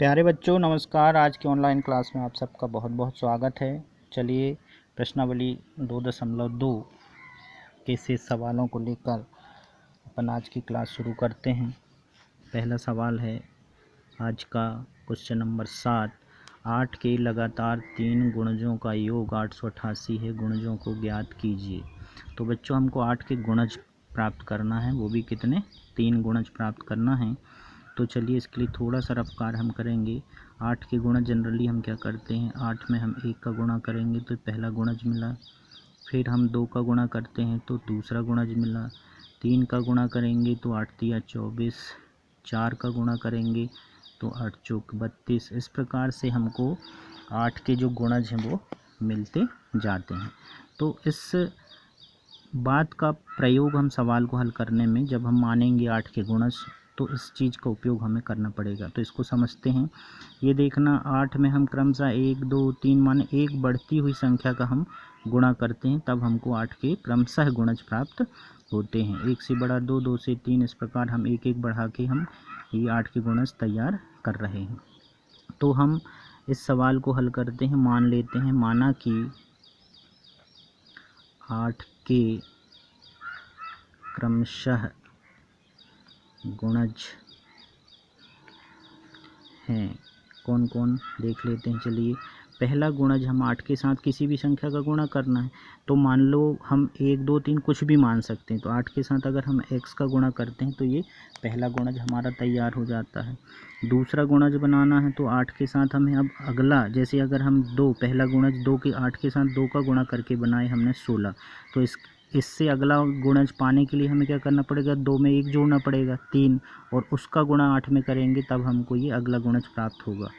प्यारे बच्चों नमस्कार। आज की ऑनलाइन क्लास में आप सबका बहुत बहुत स्वागत है। चलिए प्रश्नावली 2.2 के शेष सवालों को लेकर अपन आज की क्लास शुरू करते हैं। पहला सवाल है आज का क्वेश्चन नंबर 7। 8 के लगातार 3 गुणजों का योग 888 है, गुणजों को ज्ञात कीजिए। तो बच्चों हमको 8 के गुणज प्राप्त करना है, वो भी कितने 3 गुणज प्राप्त करना है। तो चलिए इसके लिए थोड़ा सा रफ्तार हम करेंगे। 8 के गुणज जनरली हम क्या करते हैं, 8 में हम 1 का गुणा करेंगे तो पहला गुणज मिला, फिर हम 2 का गुणा करते हैं तो दूसरा गुणज मिला, 3 का गुणा करेंगे तो 8 तिया 24, 4 का गुणा करेंगे तो 8 चौक 32। इस प्रकार से हमको 8 के जो गुणज हैं वो मिलते जाते हैं। तो इस बात का प्रयोग हम सवाल को हल करने में जब हम मानेंगे 8 के गुणज, तो इस चीज़ का उपयोग हमें करना पड़ेगा। तो इसको समझते हैं। ये देखना 8 में हम क्रमशः 1 2 3 माने एक बढ़ती हुई संख्या का हम गुणा करते हैं, तब हमको 8 के क्रमशः गुणज प्राप्त होते हैं। 1 से बड़ा 2, 2 से 3, इस प्रकार हम एक एक बढ़ा के हम ये 8 के गुणज तैयार कर रहे हैं। तो हम इस सवाल को हल करते हैं। मान लेते हैं, माना कि 8 के क्रमशः गुणज हैं। कौन कौन देख लेते हैं। चलिए पहला गुणज हम 8 के साथ किसी भी संख्या का गुणा करना है। तो मान लो हम 1 2 3 कुछ भी मान सकते हैं। तो 8 के साथ अगर हम x का गुणा करते हैं तो ये पहला गुणज हमारा तैयार हो जाता है। दूसरा गुणज बनाना है तो 8 के साथ हमें अब अगला, जैसे अगर हम पहला गुणज 2 के 8 के साथ 2 का गुणा करके बनाए हमने 16, तो इससे अगला गुणज पाने के लिए हमें क्या करना पड़ेगा, 2 में 1 जोड़ना पड़ेगा 3, और उसका गुणा 8 में करेंगे तब हमको ये अगला गुणज प्राप्त होगा।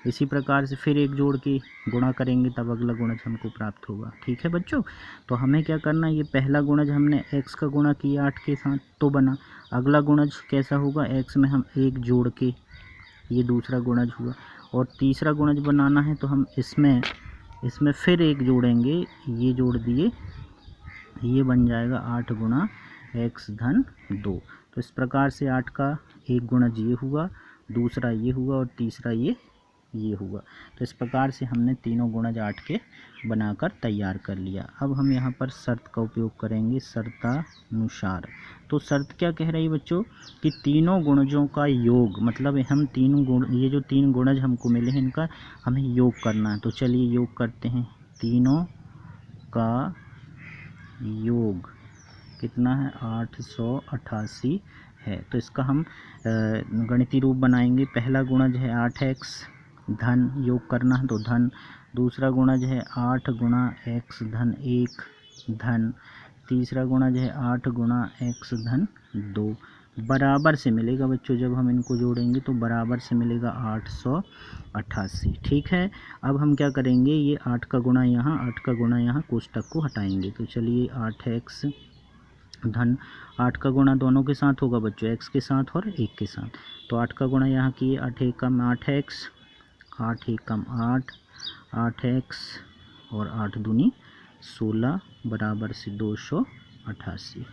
इसी प्रकार से फिर 1 जोड़ के गुणा करेंगे तब अगला गुणज हमको प्राप्त होगा। ठीक है बच्चों। तो हमें क्या करना है, ये पहला गुणज हमने x का गुणा किया 8 के साथ तो बना। अगला गुणज कैसा होगा, x में हम 1 जोड़ के ये दूसरा गुणज हुआ। और तीसरा गुणज बनाना है तो हम इसमें फिर 1 जोड़ेंगे, ये जोड़ दिए, ये बन जाएगा 8 गुणा x धन 2। तो इस प्रकार से 8 का एक गुणज ये हुआ, दूसरा ये हुआ और तीसरा ये हुआ। तो इस प्रकार से हमने तीनों गुणज 8 के बनाकर तैयार कर लिया। अब हम यहाँ पर शर्त का उपयोग करेंगे, शर्तानुसार। तो शर्त क्या कह रही है बच्चों, कि तीनों गुणजों का योग, मतलब हम तीनों गुण, ये जो 3 गुणज हमको मिले हैं इनका हमें योग करना है। तो चलिए योग करते हैं। तीनों का योग कितना है, 888 है। तो इसका हम गणितीय रूप बनाएंगे। पहला गुणज है 8x धन, योग करना है तो धन। दूसरा गुणज है 8 गुणा x धन 1 धन। तीसरा गुणज है 8 गुणा x धन 2। बराबर से मिलेगा बच्चों, जब हम इनको जोड़ेंगे तो बराबर से मिलेगा 888। ठीक है। अब हम क्या करेंगे, ये 8 का गुणा यहाँ, 8 का गुणा यहाँ, कोष्टक को हटाएंगे। तो चलिए 8x धन 8 का गुणा दोनों के साथ होगा बच्चों, x के साथ और 1 के साथ। तो 8 का गुणा यहाँ किए, 8 एकम 8x, 8 एकम 8, 8x और 8 दूनी 16 बराबर से 288।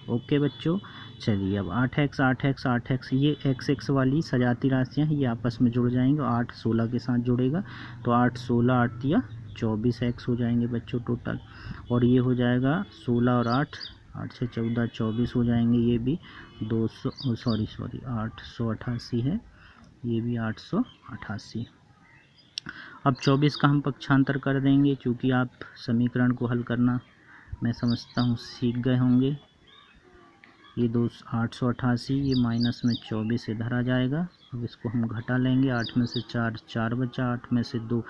ओके बच्चों। चलिए अब 8x 8x 8x, ये x वाली सजाती राशियाँ ये आपस में जुड़ जाएंगे, 8 16 के साथ जुड़ेगा तो 8 16 8 या 24x हो जाएंगे बच्चों टोटल। और ये हो जाएगा 16 और 8 से 14 24 हो जाएंगे। ये भी 888 है, ये भी 888। अब 24 का हम पक्षांतर कर देंगे, क्योंकि आप समीकरण को हल करना मैं समझता हूँ सीख गए होंगे। ये 888, ये माइनस में 24 इधर आ जाएगा। अब इसको हम घटा लेंगे, 8 में से 4 4 बचा, 8 में से 2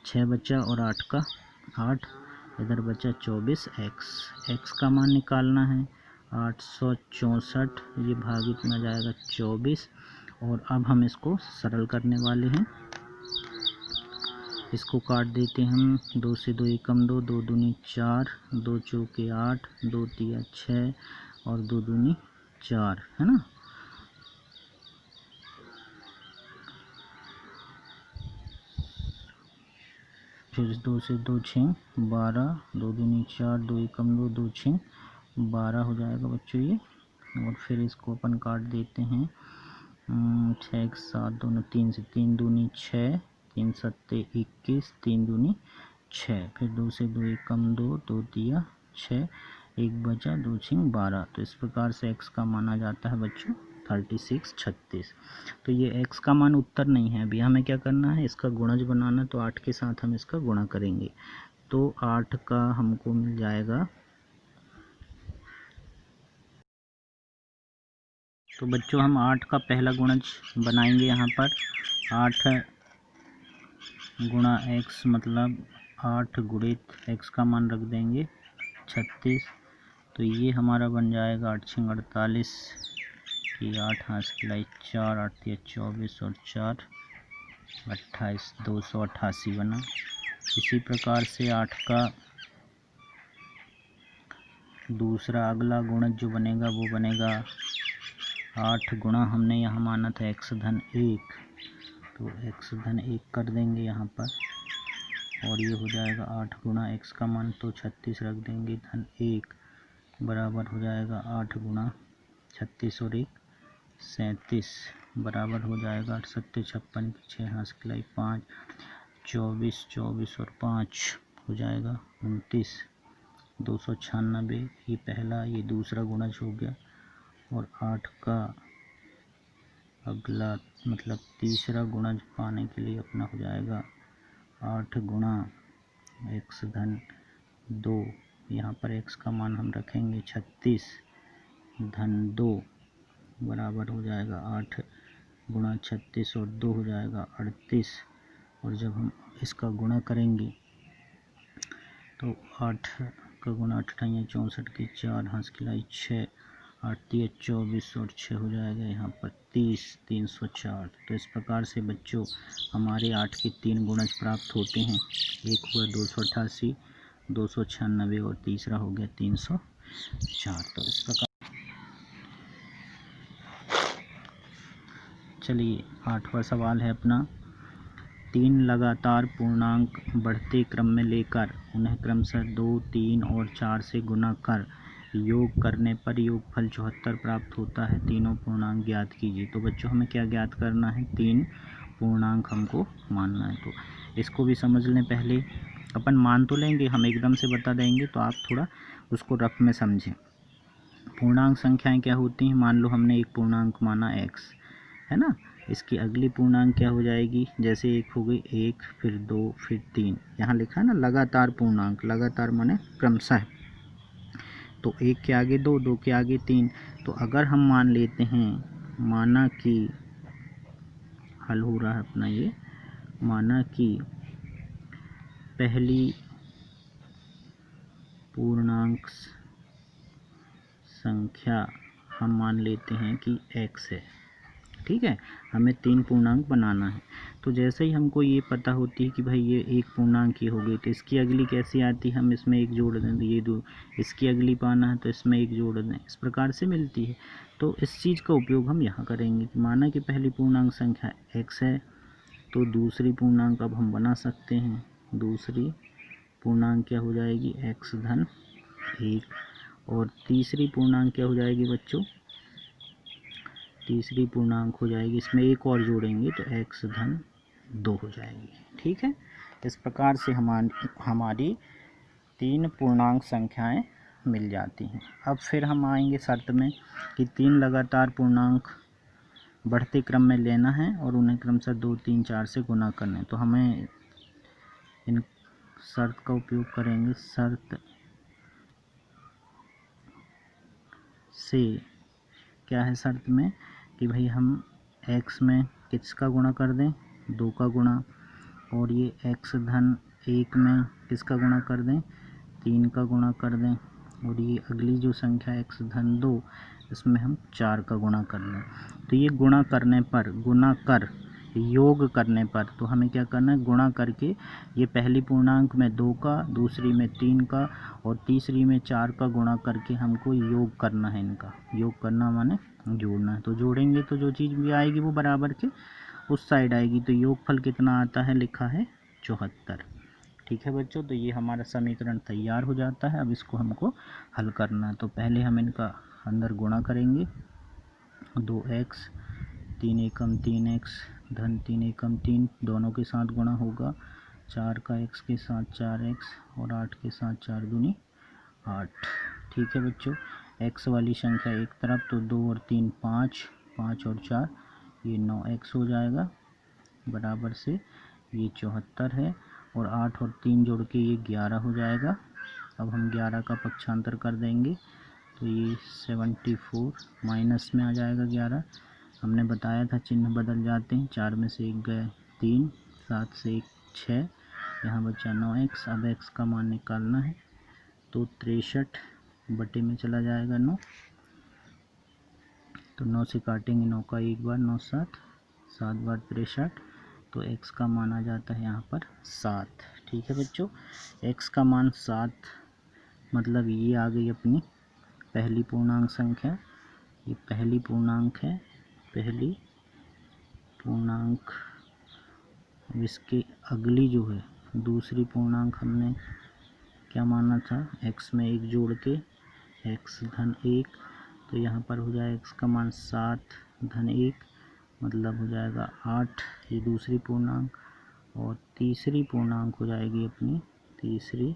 6 बचा और 8 का 8 इधर बचा 24x का मान निकालना है। 864 ये भागित में जाएगा 24। और अब हम इसको सरल करने वाले हैं। इसको काट देते हैं हम, 2 से 2 एकम 2, 2 दूनी 4, 2 चौके 8, 2 तिया 6 और 2 दूनी 4, है ना। फिर 2 से 2 6 12, 2 दूनी 4, 2 एकम 2, 2 6 12 हो जाएगा बच्चों ये। और फिर इसको अपन काट देते हैं, 6 एक 7 दूनी 3 से 3 दूनी 6, 3 सत्ते 21, 3 दूनी 6, फिर 2 से 2 एक कम 2, 2 दिया 6, एक बचा 2 छिंग 12। तो इस प्रकार से x का मान आ जाता है बच्चों 36 36। तो ये x का मान उत्तर नहीं है, अभी हमें क्या करना है, इसका गुणज बनाना। तो 8 के साथ हम इसका गुणा करेंगे, तो 8 का हमको मिल जाएगा। तो बच्चों हम 8 का पहला गुणज बनाएंगे। यहाँ पर 8 गुणा x मतलब 8 गुणित x का मान रख देंगे 36। तो ये हमारा बन जाएगा 8 छिंग 48 की 8 हाथ खिलाई 4, 8 या 24 और 4 28, 288 बना। इसी प्रकार से 8 का दूसरा अगला गुणज जो बनेगा वो बनेगा 8 गुणा हमने यहाँ माना था x धन 1, तो x धन 1 कर देंगे यहाँ पर, और ये हो जाएगा 8 गुणा x का मान तो 36 रख देंगे धन 1 बराबर हो जाएगा 8 गुणा 36 और 1 37 बराबर हो जाएगा 8 सत्ते 56 की 6 हाथ खिलाई 5, 24 24 और 5 हो जाएगा 29, 296। ये पहला, ये दूसरा गुणज हो गया। और 8 का अगला मतलब तीसरा गुणज पाने के लिए अपना हो जाएगा 8 गुणा x धन 2, यहाँ पर x का मान हम रखेंगे 36 धन 2 बराबर हो जाएगा 8 गुणा 36 और 2 हो जाएगा 38। और जब हम इसका गुणा करेंगे तो 8 का गुणा 8 64 की 4 हाथ खिलाई 6, 8 24 और 6 हो जाएगा यहाँ पर 30, 304। तो इस प्रकार से बच्चों हमारे 8 के 3 गुणज प्राप्त होते हैं। एक हुआ 288, 296 और तीसरा हो गया 304। तो इस प्रकार चलिए 8वां सवाल है अपना, 3 लगातार पूर्णांक बढ़ते क्रम में लेकर उन्हें क्रमशः 2, 3 और 4 से गुना कर योग करने पर योगफल 74 प्राप्त होता है। तीनों पूर्णांक ज्ञात कीजिए। तो बच्चों हमें क्या ज्ञात करना है, 3 पूर्णांक हमको मानना है। तो इसको भी समझ लें, पहले अपन मान तो लेंगे, हम एकदम से बता देंगे, तो आप थोड़ा उसको रफ में समझें। पूर्णांक संख्याएं क्या होती हैं, मान लो हमने एक पूर्णांक माना x, है ना, इसकी अगली पूर्णांक क्या हो जाएगी, जैसे एक हो गई 1, फिर 2, फिर 3, यहाँ लिखा है ना लगातार पूर्णांक, लगातार माने क्रमशः। तो 1 के आगे 2, 2 के आगे 3। तो अगर हम मान लेते हैं, माना कि हल हो रहा है अपना ये, माना कि पहली पूर्णांक संख्या हम मान लेते हैं कि x है, ठीक है, हमें 3 पूर्णांक बनाना है। तो जैसे ही हमको ये पता होती है कि भाई ये एक पूर्णांक ही हो गई, तो इसकी अगली कैसी आती है, हम इसमें एक जोड़ दें, तो ये दो, इसकी अगली पाना है तो इसमें एक जोड़ दें, इस प्रकार से मिलती है। तो इस चीज़ का उपयोग हम यहाँ करेंगे कि माना कि पहली पूर्णांक संख्या x है, तो दूसरी पूर्णांक अब हम बना सकते हैं। दूसरी पूर्णांक क्या हो जाएगी, x धन 1, और तीसरी पूर्णांक क्या हो जाएगी बच्चों, तीसरी पूर्णांक हो जाएगी, इसमें एक और जोड़ेंगे तो x धन 2 हो जाएगी, ठीक है। इस प्रकार से हमारी 3 पूर्णांक संख्याएं मिल जाती हैं। अब फिर हम आएंगे शर्त में कि 3 लगातार पूर्णांक बढ़ते क्रम में लेना है और उन्हें क्रमशः 2, 3, 4 से गुना करना है। तो हमें इन शर्त का उपयोग करेंगे। शर्त से क्या है, शर्त में कि भाई हम x में किसका गुणा कर दें, 2 का गुणा, और ये x धन 1 में किसका गुणा कर दें, 3 का गुणा कर दें, और ये अगली जो संख्या x धन 2, इसमें हम 4 का गुणा कर दें। तो ये गुणा करने पर, गुणा कर योग करने पर, तो हमें क्या करना है, गुणा करके ये पहली पूर्णांक में 2 का, दूसरी में 3 का और तीसरी में 4 का गुणा करके हमको योग करना है। इनका योग करना माने जोड़ना है। तो जोड़ेंगे तो जो चीज़ भी आएगी वो बराबर के उस साइड आएगी। तो योगफल कितना आता है, लिखा है 74, ठीक है बच्चों। तो ये हमारा समीकरण तैयार हो जाता है। अब इसको हमको हल करना है। तो पहले हम इनका अंदर गुणा करेंगे, 2x 3 एकम 3x धन 3 एकम 3 दोनों के साथ गुणा होगा। 4 का x के साथ 4x और 8 के साथ 4 दूनी 8। ठीक है बच्चों, x वाली संख्या एक तरफ तो 2 और 3 5, 5 और 4 ये 9x हो जाएगा, बराबर से ये 74 है और 8 और 3 जोड़ के ये 11 हो जाएगा। अब हम 11 का पक्षांतर कर देंगे तो ये 74 माइनस में आ जाएगा 11। हमने बताया था चिन्ह बदल जाते हैं, 4 में से 1 गए 3, 7 से 1 6, यहाँ बचा 9x। अब x का मान निकालना है तो 63 बटे में चला जाएगा 9, तो 9 से काटेंगे 9 का एक बार 9 7, 7 बार 63, तो x का मान आ जाता है यहाँ पर 7। ठीक है बच्चों, x का मान 7 मतलब ये आ गई अपनी पहली पूर्णांक संख्या। ये पहली पूर्णांक है, पहली पूर्णांक। इसके अगली जो है दूसरी पूर्णांक हमने क्या माना था, x में 1 जोड़ के x धन 1, तो यहाँ पर हो जाएगा x का मान 7 धन 1 मतलब हो जाएगा 8, ये दूसरी पूर्णांक। और तीसरी पूर्णांक हो जाएगी अपनी, तीसरी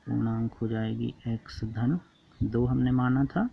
पूर्णांक हो जाएगी x धन 2 हमने माना था,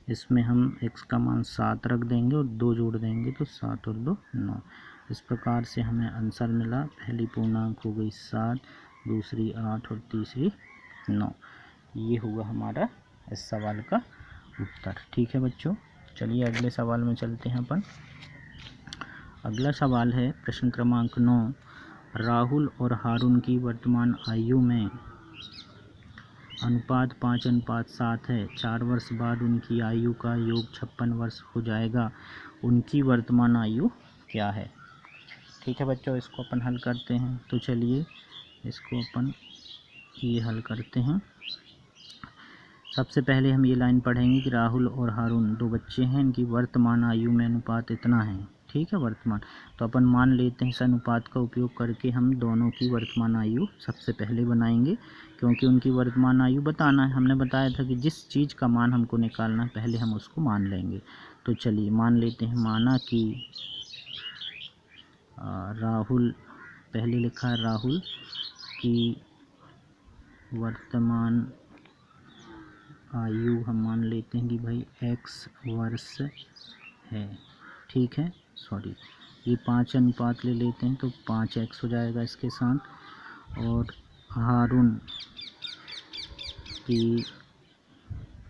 इसमें हम x का मान 7 रख देंगे और 2 जोड़ देंगे तो 7 और 2 9। इस प्रकार से हमें आंसर मिला, पहली पूर्णांक हो गई 7, दूसरी 8 और तीसरी 9। ये होगा हमारा इस सवाल का उत्तर। ठीक है बच्चों, चलिए अगले सवाल में चलते हैं अपन। अगला सवाल है प्रश्न क्रमांक 9, राहुल और हारून की वर्तमान आयु में अनुपात 5:7 है। 4 वर्ष बाद उनकी आयु का योग 56 वर्ष हो जाएगा। उनकी वर्तमान आयु क्या है। ठीक है बच्चों, इसको अपन हल करते हैं। तो चलिए इसको अपन ये हल करते हैं। सबसे पहले हम ये लाइन पढ़ेंगे कि राहुल और हारून 2 बच्चे हैं, इनकी वर्तमान आयु में अनुपात इतना है। ठीक है, वर्तमान, तो अपन मान लेते हैं इस अनुपात का उपयोग करके हम दोनों की वर्तमान आयु सबसे पहले बनाएंगे, क्योंकि उनकी वर्तमान आयु बताना है। हमने बताया था कि जिस चीज़ का मान हमको निकालना है पहले हम उसको मान लेंगे। तो चलिए मान लेते हैं, माना कि राहुल, पहले लिखा है राहुल की वर्तमान आयु हम मान लेते हैं कि भाई x वर्ष है। ठीक है, सॉरी, ये 5 ले लेते हैं तो 5x हो जाएगा इसके साथ। और हारून की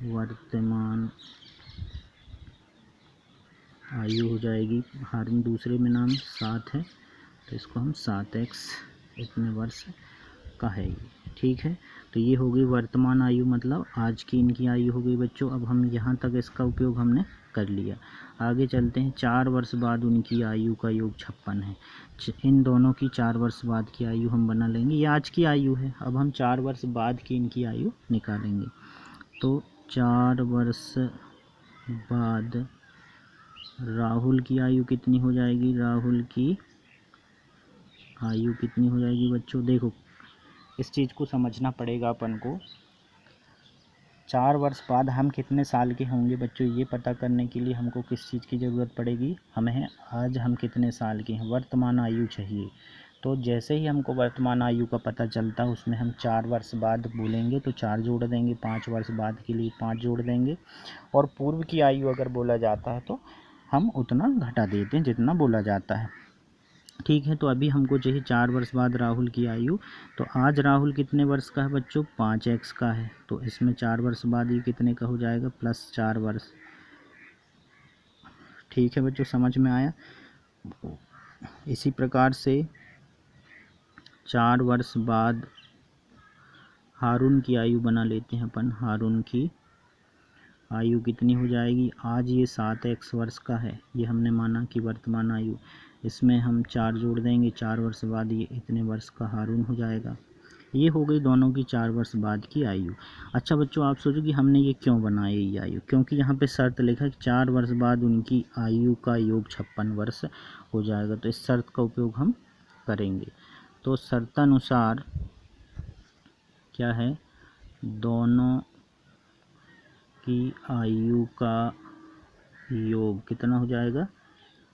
वर्तमान आयु हो जाएगी, हारून दूसरे में नाम 7 है तो इसको हम 7x इतने वर्ष का है ये। ठीक है, तो ये हो गई वर्तमान आयु, मतलब आज की इनकी आयु हो गई बच्चों। अब हम यहाँ तक इसका उपयोग हमने कर लिया, आगे चलते हैं। 4 वर्ष बाद उनकी आयु का योग 56 है। इन दोनों की 4 वर्ष बाद की आयु हम बना लेंगे, ये आज की आयु है। अब हम 4 वर्ष बाद की इनकी आयु निकालेंगे। तो 4 वर्ष बाद राहुल की आयु कितनी हो जाएगी, राहुल की आयु कितनी हो जाएगी बच्चों, देखो इस चीज़ को समझना पड़ेगा अपन को। 4 वर्ष बाद हम कितने साल के होंगे बच्चों, ये पता करने के लिए हमको किस चीज़ की ज़रूरत पड़ेगी, हमें आज हम कितने साल के हैं, वर्तमान आयु चाहिए। तो जैसे ही हमको वर्तमान आयु का पता चलता है उसमें हम 4 वर्ष बाद बोलेंगे तो 4 जोड़ देंगे, 5 वर्ष बाद के लिए 5 जोड़ देंगे, और पूर्व की आयु अगर बोला जाता है तो हम उतना घटा देते हैं जितना बोला जाता है। ठीक है, तो अभी हमको चाहिए 4 वर्ष बाद राहुल की आयु। तो आज राहुल कितने वर्ष का है बच्चों, 5x का है, तो इसमें 4 वर्ष बाद ये कितने का हो जाएगा, +4 वर्ष। ठीक है बच्चों, समझ में आया। इसी प्रकार से 4 वर्ष बाद हारून की आयु बना लेते हैं अपन। हारून की आयु कितनी हो जाएगी, आज ये 7x वर्ष का है, ये हमने माना कि वर्तमान आयु, इसमें हम 4 जोड़ देंगे, 4 वर्ष बाद ये इतने वर्ष का हारून हो जाएगा। ये हो गई दोनों की 4 वर्ष बाद की आयु। अच्छा बच्चों, आप सोचो कि हमने ये क्यों बनाई ये आयु, क्योंकि यहाँ पे शर्त लिखा है कि 4 वर्ष बाद उनकी आयु का योग 56 वर्ष हो जाएगा, तो इस शर्त का उपयोग हम करेंगे। तो शर्तानुसार क्या है, दोनों की आयु का योग कितना हो जाएगा,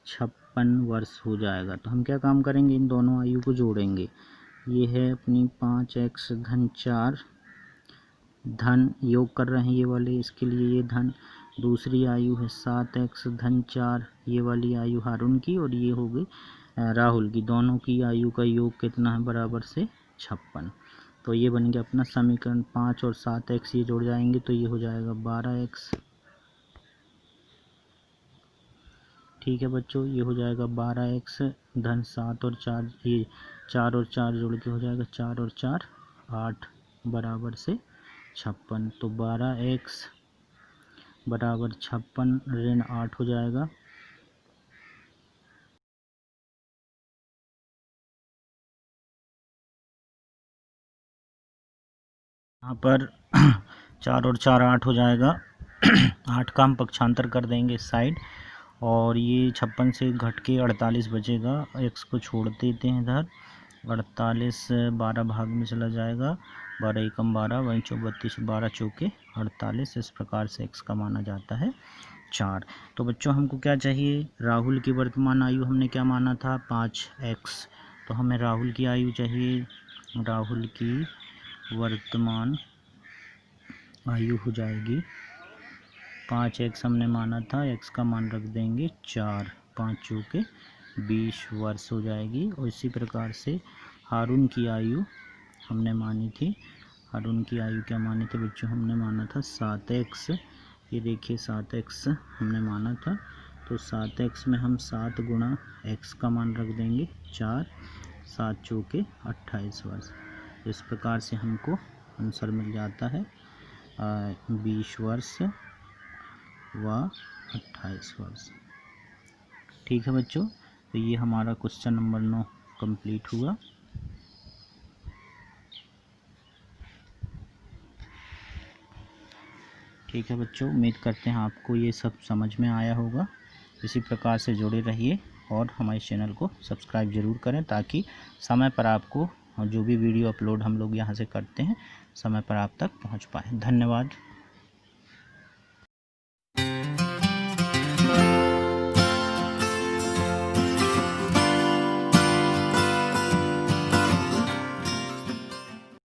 56 वर्ष हो जाएगा। तो हम क्या काम करेंगे, इन दोनों आयु को जोड़ेंगे। ये है अपनी 5x धन 4 धन योग कर रहे हैं ये वाले, इसके लिए ये धन। दूसरी आयु है 7x धन 4, ये वाली आयु हारून की, और ये हो गई राहुल की। दोनों की आयु का योग कितना है, बराबर से 56। तो ये बन गया अपना समीकरण। 5 और 7x ये जुड़ जाएंगे तो ये हो जाएगा 12x। ठीक है बच्चों, ये हो जाएगा 12x धन 7 और 4, ये 4 और 4 जोड़ के हो जाएगा 4 और 4 8 बराबर से 56। तो 12x बराबर 56 ऋण 8 हो जाएगा। यहाँ पर 4 और 4 8 हो जाएगा। 8 का हम पक्षांतर कर देंगे साइड, और ये 56 से घट के 48 बचेगा। x को छोड़ देते हैं इधर, 48 12 भाग में चला जाएगा, 12 एकम 12, वहीं 32, 12 चौके 48। इस प्रकार से x का माना जाता है 4। तो बच्चों हमको क्या चाहिए, राहुल की वर्तमान आयु हमने क्या माना था 5x, तो हमें राहुल की आयु चाहिए। राहुल की वर्तमान आयु हो जाएगी 5x हमने माना था, x का मान रख देंगे 4, 5 चौके 20 वर्ष हो जाएगी। और इसी प्रकार से हारून की आयु हमने मानी थी। हारून की आयु क्या मानी थी बच्चों, हमने माना था 7x। ये देखिए 7x हमने माना था, तो 7x में हम 7 गुणा x का मान रख देंगे 4, 7 चौके 28 वर्ष। इस प्रकार से हमको आंसर मिल जाता है 20 वर्ष व 28 वर्ष। ठीक है बच्चों, तो ये हमारा क्वेश्चन नंबर 9 कंप्लीट हुआ। ठीक है बच्चों, उम्मीद करते हैं आपको ये सब समझ में आया होगा। इसी प्रकार से जुड़े रहिए और हमारे चैनल को सब्सक्राइब ज़रूर करें, ताकि समय पर आपको जो भी वीडियो अपलोड हम लोग यहाँ से करते हैं समय पर आप तक पहुँच पाए। धन्यवाद।